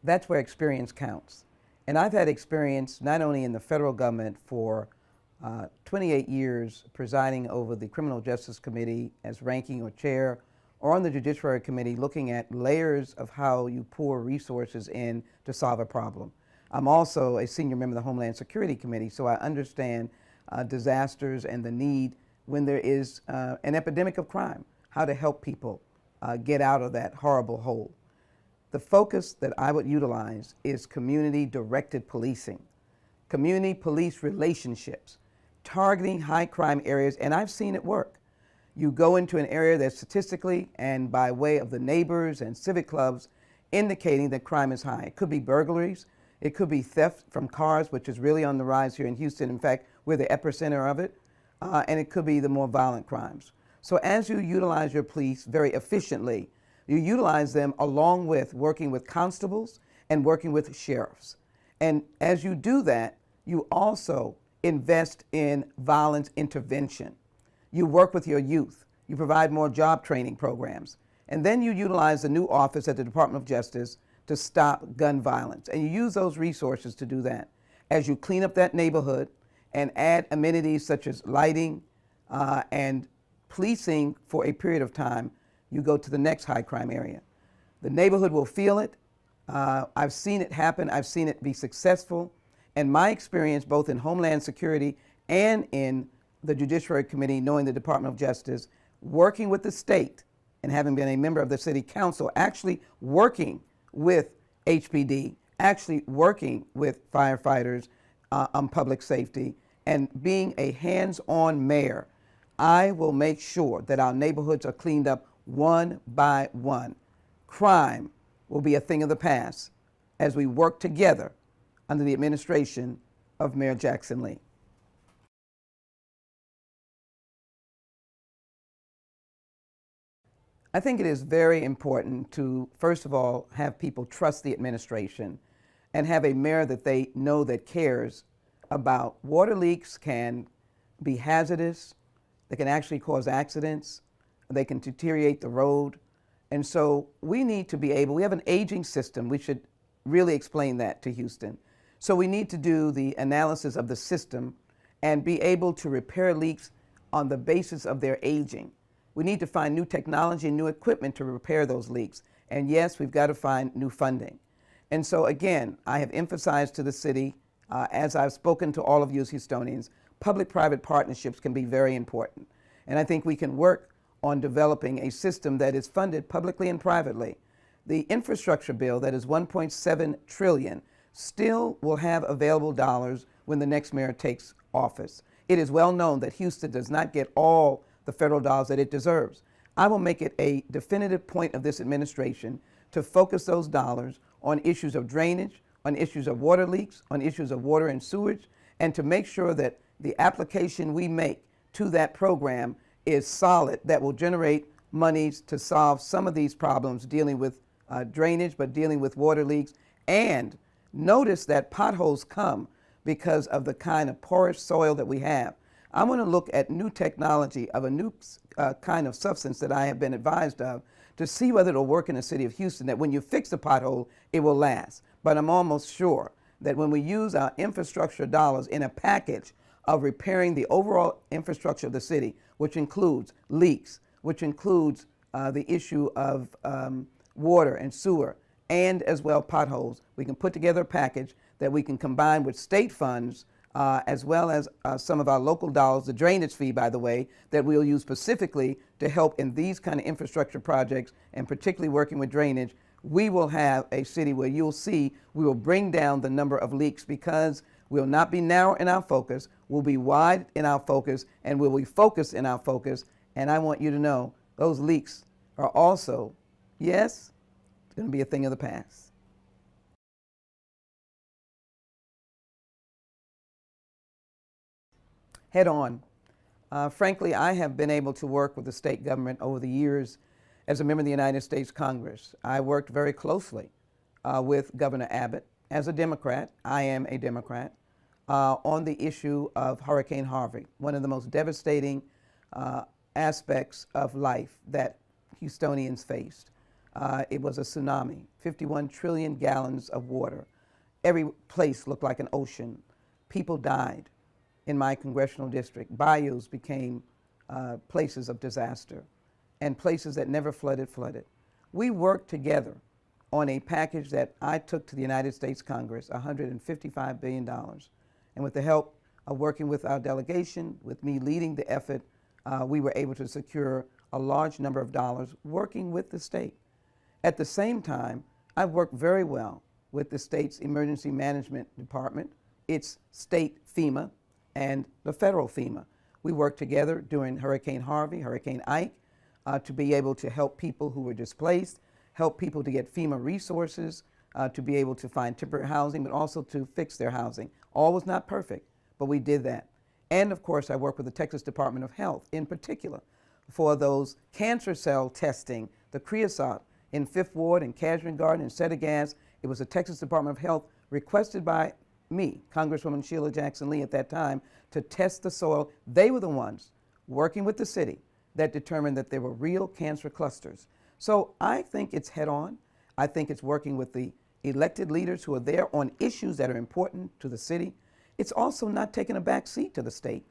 that's where experience counts. And I've had experience not only in the federal government for 28 years presiding over the Criminal Justice Committee as ranking or chair, or on the Judiciary Committee looking at layers of how you pour resources in to solve a problem. I'm also a senior member of the Homeland Security Committee, so I understand disasters and the need when there is an epidemic of crime, how to help people get out of that horrible hole. The focus that I would utilize is community-directed policing, community police relationships, targeting high crime areas, and I've seen it work. You go into an area that statistically and by way of the neighbors and civic clubs indicating that crime is high. It could be burglaries, it could be theft from cars, which is really on the rise here in Houston. In fact, we're the epicenter of it, and it could be the more violent crimes. So as you utilize your police very efficiently, you utilize them along with working with constables and working with sheriffs. And as you do that, you also invest in violence intervention. You work with your youth. You provide more job training programs. And then you utilize the new office at the Department of Justice to stop gun violence. And you use those resources to do that. As you clean up that neighborhood and add amenities such as lighting and policing for a period of time, you go to the next high crime area. The neighborhood will feel it. I've seen it happen. I've seen it be successful. And my experience both in Homeland Security and in the Judiciary Committee, knowing the Department of Justice, working with the state and having been a member of the City Council, actually working with HPD, actually working with firefighters on public safety, and being a hands-on mayor, I will make sure that our neighborhoods are cleaned up one by one. Crime will be a thing of the past as we work together under the administration of Mayor Jackson Lee. I think it is very important to, first of all, have people trust the administration and have a mayor that they know that cares about. Water leaks can be hazardous. They can actually cause accidents. They can deteriorate the road. And so we need to be able, we have an aging system. We should really explain that to Houston. So we need to do the analysis of the system and be able to repair leaks on the basis of their aging. We need to find new technology and new equipment to repair those leaks. And yes, we've got to find new funding. And so again, I have emphasized to the city, as I've spoken to all of you as Houstonians, public-private partnerships can be very important. And I think we can work on developing a system that is funded publicly and privately. The infrastructure bill that is $1.7 trillion still will have available dollars when the next mayor takes office. It is well known that Houston does not get all the federal dollars that it deserves. I will make it a definitive point of this administration to focus those dollars on issues of drainage, on issues of water leaks, on issues of water and sewage, and to make sure that the application we make to that program is solid, that will generate monies to solve some of these problems dealing with drainage, but dealing with water leaks. And notice that potholes come because of the kind of porous soil that we have. I want to look at new technology of a new kind of substance that I have been advised of to see whether it'll work in the city of Houston, that when you fix a pothole, it will last. But I'm almost sure that when we use our infrastructure dollars in a package of repairing the overall infrastructure of the city, which includes leaks, which includes the issue of water and sewer, and as well potholes, we can put together a package that we can combine with state funds as well as some of our local dollars, the drainage fee, by the way, that we'll use specifically to help in these kind of infrastructure projects, and particularly working with drainage. We will have a city where you'll see we will bring down the number of leaks, because we'll not be narrow in our focus, we'll be wide in our focus, and we'll be focused in our focus. And I want you to know those leaks are also, yes, it's going to be a thing of the past. Head on. Frankly, I have been able to work with the state government over the years as a member of the United States Congress. I worked very closely with Governor Abbott. As a Democrat, I am a Democrat, on the issue of Hurricane Harvey, one of the most devastating aspects of life that Houstonians faced. It was a tsunami, 51 trillion gallons of water. Every place looked like an ocean. People died in my congressional district. Bayous became places of disaster, and places that never flooded, flooded. We worked together on a package that I took to the United States Congress, $155 billion. And with the help of working with our delegation, with me leading the effort, we were able to secure a large number of dollars working with the state. At the same time, I've worked very well with the state's Emergency Management Department, its state FEMA, and the federal FEMA. We worked together during Hurricane Harvey, Hurricane Ike, to be able to help people who were displaced, help people to get FEMA resources, to be able to find temporary housing, but also to fix their housing. All was not perfect, but we did that. And of course, I work with the Texas Department of Health in particular for those cancer cell testing, the creosote in Fifth Ward and Cashman Garden and Settergas. It was the Texas Department of Health requested by me, Congresswoman Sheila Jackson Lee at that time, to test the soil. They were the ones working with the city that determined that there were real cancer clusters. So I think it's head on. I think it's working with the elected leaders who are there on issues that are important to the city. It's also not taking a back seat to the state.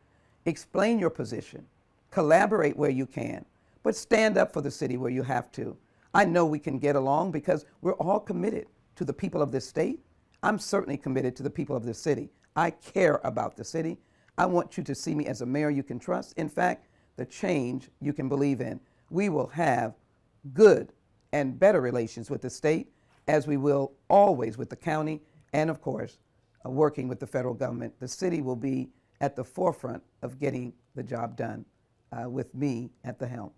Explain your position, collaborate where you can, but stand up for the city where you have to. I know we can get along because we're all committed to the people of this state. I'm certainly committed to the people of this city. I care about the city. I want you to see me as a mayor you can trust. In fact, the change you can believe in. We will have good and better relations with the state, as we will always with the county, and of course, working with the federal government. The city will be at the forefront of getting the job done with me at the helm.